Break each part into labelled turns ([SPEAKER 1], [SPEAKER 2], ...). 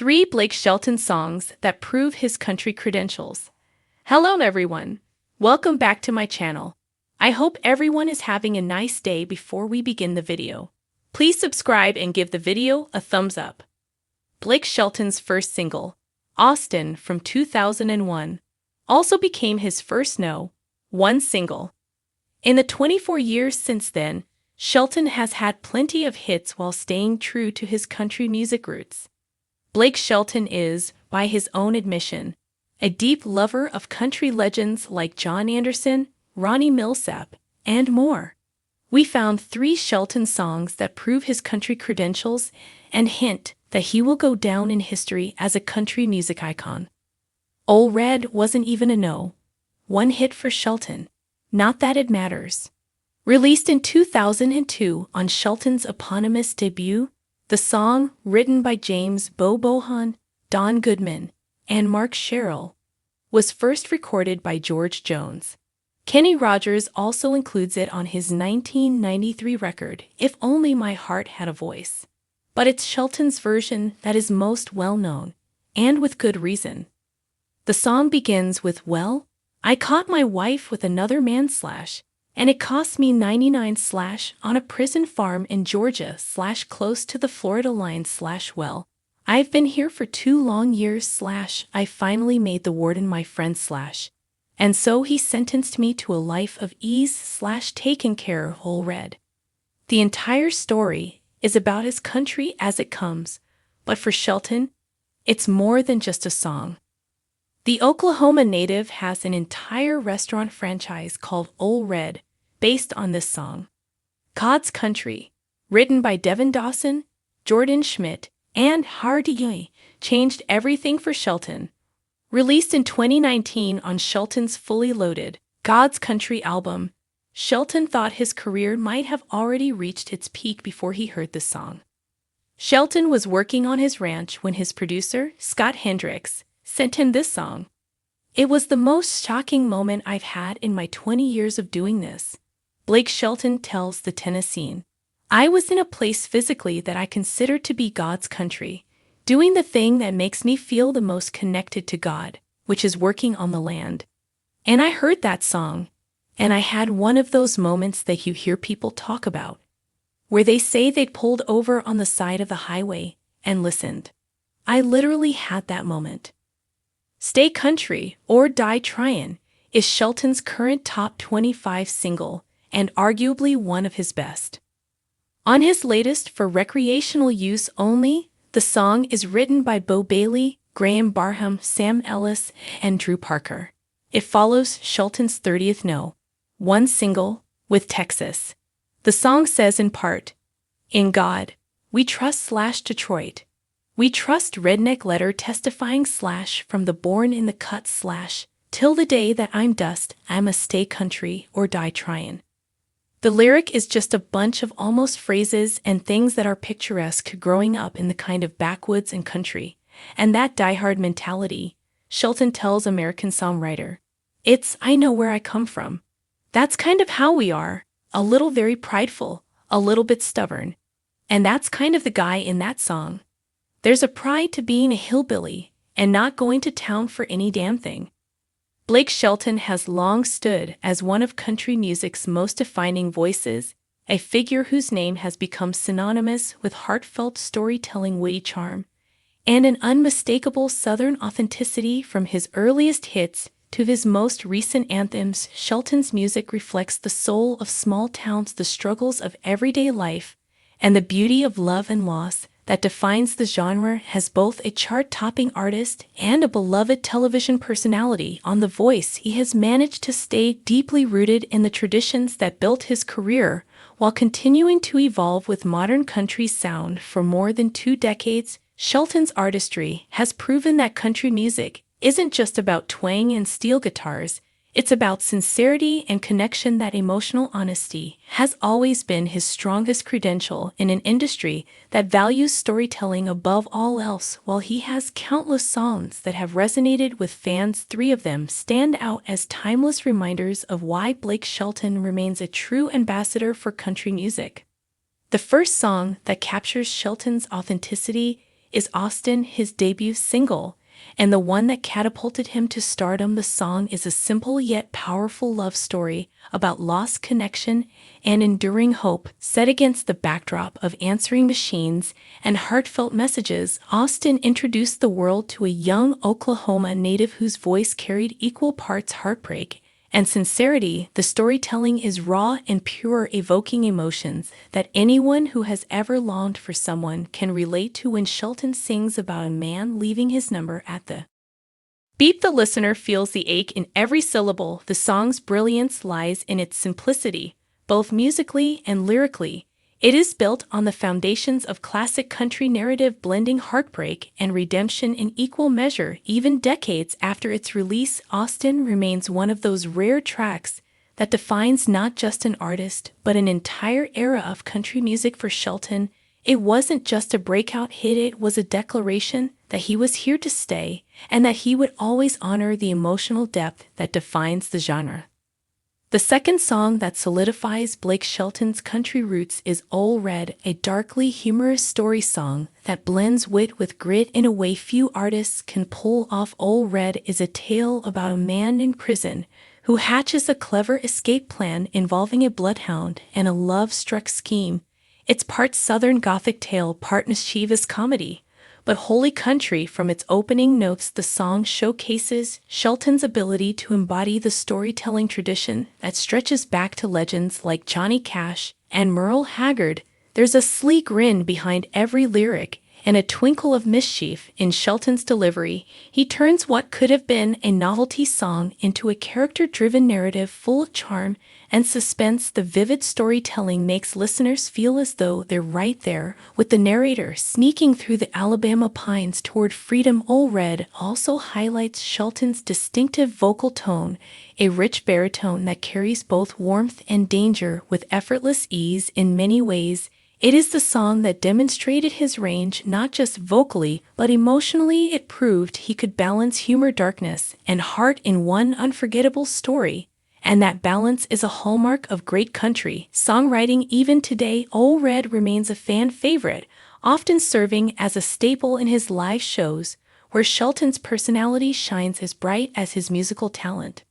[SPEAKER 1] 3 Blake Shelton songs that prove his country credentials. Hello everyone. Welcome back to my channel. I hope everyone is having a nice day. Before we begin the video, please subscribe and give the video a thumbs up. Blake Shelton's first single, Austin from 2001, also became his first No.1 single. In the 24 years since then, Shelton has had plenty of hits while staying true to his country music roots. Blake Shelton is, by his own admission, a deep lover of country legends like John Anderson, Ronnie Milsap, and more. We found 3 Shelton songs that prove his country credentials and hint that he will go down in history as a country music icon. Ol' Red wasn't even a No.1 hit for Shelton. Not that it matters. Released in 2002 on Shelton's eponymous debut, the song, written by James Bo Bohan, Don Goodman, and Mark Sherrill, was first recorded by George Jones. Kenny Rogers also includes it on his 1993 record, If Only My Heart Had a Voice. But it's Shelton's version that is most well-known, and with good reason. The song begins with, "Well, I caught my wife with another man / and it cost me 99 / on a prison farm in Georgia / close to the Florida line / well, I've been here for 2 long years / I finally made the warden my friend / and so he sentenced me to a life of ease / taken care Ol' Red." The entire story is about his country as it comes, but for Shelton, it's more than just a song. The Oklahoma native has an entire restaurant franchise called Ol' Red, based on this song. God's Country, written by Devin Dawson, Jordan Schmidt, and Hardy Yoy, changed everything for Shelton. Released in 2019 on Shelton's fully loaded God's Country album, Shelton thought his career might have already reached its peak before he heard this song. Shelton was working on his ranch when his producer, Scott Hendricks, sent him this song. "It was the most shocking moment I've had in my 20 years of doing this," Blake Shelton tells the Tennessean. "I was in a place physically that I consider to be God's country, doing the thing that makes me feel the most connected to God, which is working on the land. And I heard that song, and I had one of those moments that you hear people talk about, where they say they'd pulled over on the side of the highway and listened. I literally had that moment." Stay Country or Die Tryin' is Shelton's current top 25 single and arguably one of his best. On his latest For Recreational Use Only, the song is written by Bo Bailey, Graham Barham, Sam Ellis, and Drew Parker. It follows Shelton's 30th No.1 single, with Texas. The song says in part, "In God, we trust / Detroit. We trust redneck letter testifying / from the born in the cut / till the day that I'm dust, I'm a stay country or die tryin'." The lyric is just a bunch of almost phrases and things that are picturesque growing up in the kind of backwoods and country, and that diehard mentality, Shelton tells American songwriter. It's, "I know where I come from. That's kind of how we are, a little very prideful, a little bit stubborn. And that's kind of the guy in that song. There's a pride to being a hillbilly and not going to town for any damn thing." Blake Shelton has long stood as one of country music's most defining voices, a figure whose name has become synonymous with heartfelt storytelling, witty charm, and an unmistakable Southern authenticity. From his earliest hits to his most recent anthems, Shelton's music reflects the soul of small towns, the struggles of everyday life, and the beauty of love and loss that defines the genre. As both a chart-topping artist and a beloved television personality on The Voice, he has managed to stay deeply rooted in the traditions that built his career while continuing to evolve with modern country sound. For more than 2 decades, Shelton's artistry has proven that country music isn't just about twang and steel guitars. It's about sincerity and connection. That emotional honesty has always been his strongest credential in an industry that values storytelling above all else. While he has countless songs that have resonated with fans, 3 of them stand out as timeless reminders of why Blake Shelton remains a true ambassador for country music. The first song that captures Shelton's authenticity is Austin, his debut single, and the one that catapulted him to stardom. The song is a simple yet powerful love story about lost connection and enduring hope, set against the backdrop of answering machines and heartfelt messages. Austin introduced the world to a young Oklahoma native whose voice carried equal parts heartbreak and sincerity. The storytelling is raw and pure, evoking emotions that anyone who has ever longed for someone can relate to. When Shelton sings about a man leaving his number at the beep, the listener feels the ache in every syllable. The song's brilliance lies in its simplicity, both musically and lyrically. It is built on the foundations of classic country narrative, blending heartbreak and redemption in equal measure. Even decades after its release, Austin remains one of those rare tracks that defines not just an artist, but an entire era of country music. For Shelton, it wasn't just a breakout hit, it was a declaration that he was here to stay and that he would always honor the emotional depth that defines the genre. The second song that solidifies Blake Shelton's country roots is Ole Red, a darkly humorous story song that blends wit with grit in a way few artists can pull off. Ole Red is a tale about a man in prison who hatches a clever escape plan involving a bloodhound and a love-struck scheme. It's part Southern Gothic tale, part mischievous comedy, but wholly country. From its opening notes, the song showcases Shelton's ability to embody the storytelling tradition that stretches back to legends like Johnny Cash and Merle Haggard. There's a sleek grin behind every lyric and a twinkle of mischief in Shelton's delivery. He turns what could have been a novelty song into a character-driven narrative full of charm and suspense. The vivid storytelling makes listeners feel as though they're right there with the narrator, sneaking through the Alabama pines toward freedom. Ole Red also highlights Shelton's distinctive vocal tone, a rich baritone that carries both warmth and danger with effortless ease. In many ways, it is the song that demonstrated his range, not just vocally, but emotionally. It proved he could balance humor, darkness, and heart in one unforgettable story. And that balance is a hallmark of great country songwriting. Even today, Ole Red remains a fan favorite, often serving as a staple in his live shows, where Shelton's personality shines as bright as his musical talent.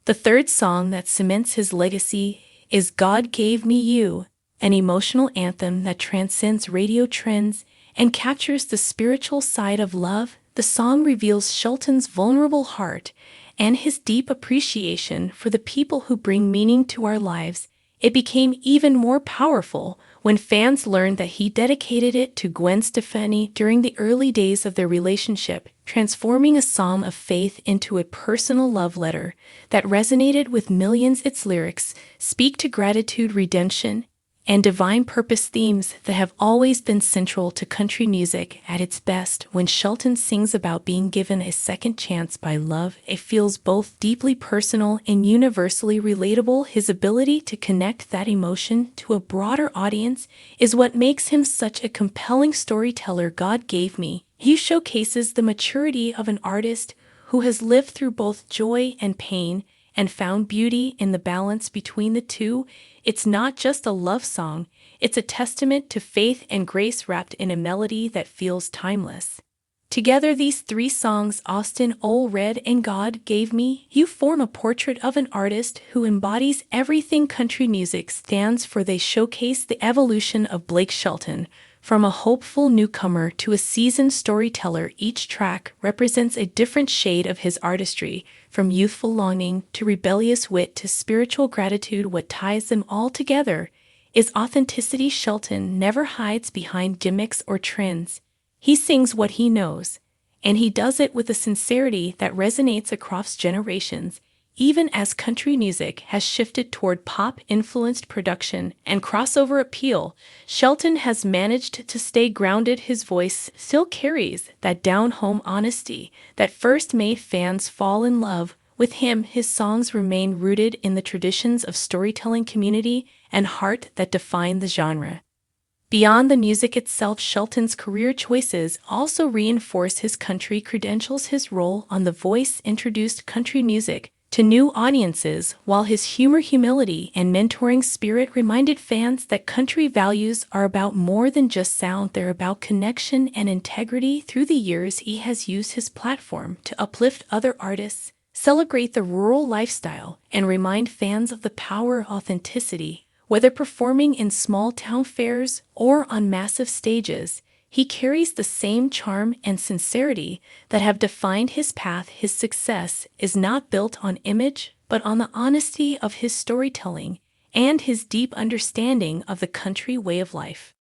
[SPEAKER 1] The third song that cements his legacy is God Gave Me You, an emotional anthem that transcends radio trends and captures the spiritual side of love. The song reveals Shelton's vulnerable heart and his deep appreciation for the people who bring meaning to our lives. It became even more powerful when fans learned that he dedicated it to Gwen Stefani during the early days of their relationship, transforming a song of faith into a personal love letter that resonated with millions. Its lyrics speak to gratitude, redemption, and divine purpose, themes that have always been central to country music at its best. When Shelton sings about being given a second chance by love, it feels both deeply personal and universally relatable. His ability to connect that emotion to a broader audience is what makes him such a compelling storyteller. God Gave Me You showcases the maturity of an artist who has lived through both joy and pain and found beauty in the balance between the two. It's not just a love song, it's a testament to faith and grace wrapped in a melody that feels timeless. Together, these three songs, Austin, Ole Red, and God Gave Me You, form a portrait of an artist who embodies everything country music stands for. They showcase the evolution of Blake Shelton, from a hopeful newcomer to a seasoned storyteller. Each track represents a different shade of his artistry, from youthful longing to rebellious wit to spiritual gratitude. What ties them all together is authenticity. Shelton never hides behind gimmicks or trends. He sings what he knows, and he does it with a sincerity that resonates across generations. Even as country music has shifted toward pop-influenced production and crossover appeal, Shelton has managed to stay grounded. His voice still carries that down-home honesty that first made fans fall in love with him. His songs remain rooted in the traditions of storytelling, community, and heart that define the genre. Beyond the music itself, Shelton's career choices also reinforce his country credentials. His role on The Voice introduced country music to new audiences, while his humor, humility, and mentoring spirit reminded fans that country values are about more than just sound, they're about connection and integrity. Through the years, he has used his platform to uplift other artists, celebrate the rural lifestyle, and remind fans of the power of authenticity. Whether performing in small-town fairs or on massive stages, he carries the same charm and sincerity that have defined his path. His success is not built on image, but on the honesty of his storytelling and his deep understanding of the country way of life.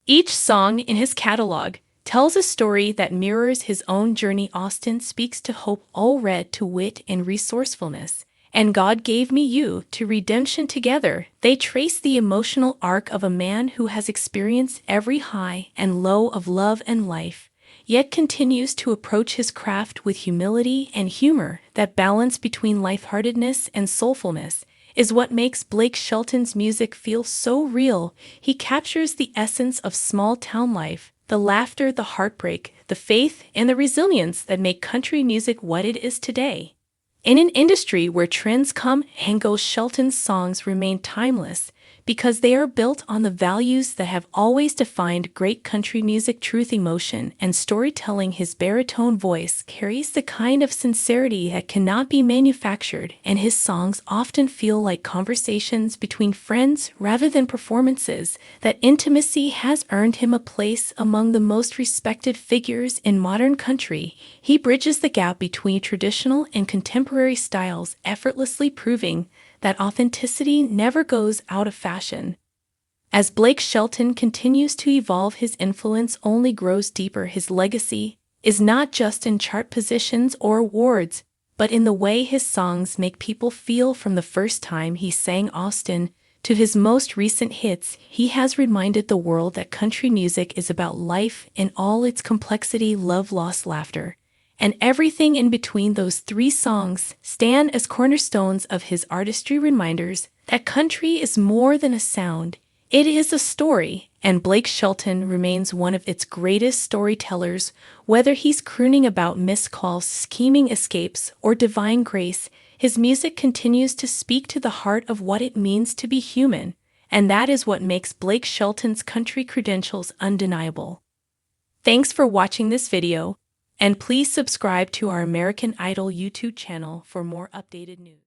[SPEAKER 1] Each song in his catalog tells a story that mirrors his own journey. Austin speaks to hope, all red to wit and resourcefulness, and God gave me you to redemption. Together, they trace the emotional arc of a man who has experienced every high and low of love and life, yet continues to approach his craft with humility and humor. That balance between lightheartedness and soulfulness is what makes Blake Shelton's music feel so real. He captures the essence of small-town life, the laughter, the heartbreak, the faith, and the resilience that make country music what it is today. In an industry where trends come and go, Shelton's songs remain timeless because they are built on the values that have always defined great country music: truth, emotion, and storytelling. His baritone voice carries the kind of sincerity that cannot be manufactured, and his songs often feel like conversations between friends rather than performances. That intimacy has earned him a place among the most respected figures in modern country. He bridges the gap between traditional and contemporary styles, effortlessly proving that authenticity never goes out of fashion. As Blake Shelton continues to evolve, his influence only grows deeper. His legacy is not just in chart positions or awards, but in the way his songs make people feel. From the first time he sang Austin to his most recent hits, he has reminded the world that country music is about life in all its complexity: love, loss, laughter, and everything in between. Those three songs stand as cornerstones of his artistry, reminders that country is more than a sound, it is a story, and Blake Shelton remains one of its greatest storytellers. Whether he's crooning about missed calls, scheming escapes, or divine grace, his music continues to speak to the heart of what it means to be human, and that is what makes Blake Shelton's country credentials undeniable. Thanks for watching this video, and please subscribe to our American Idol YouTube channel for more updated news.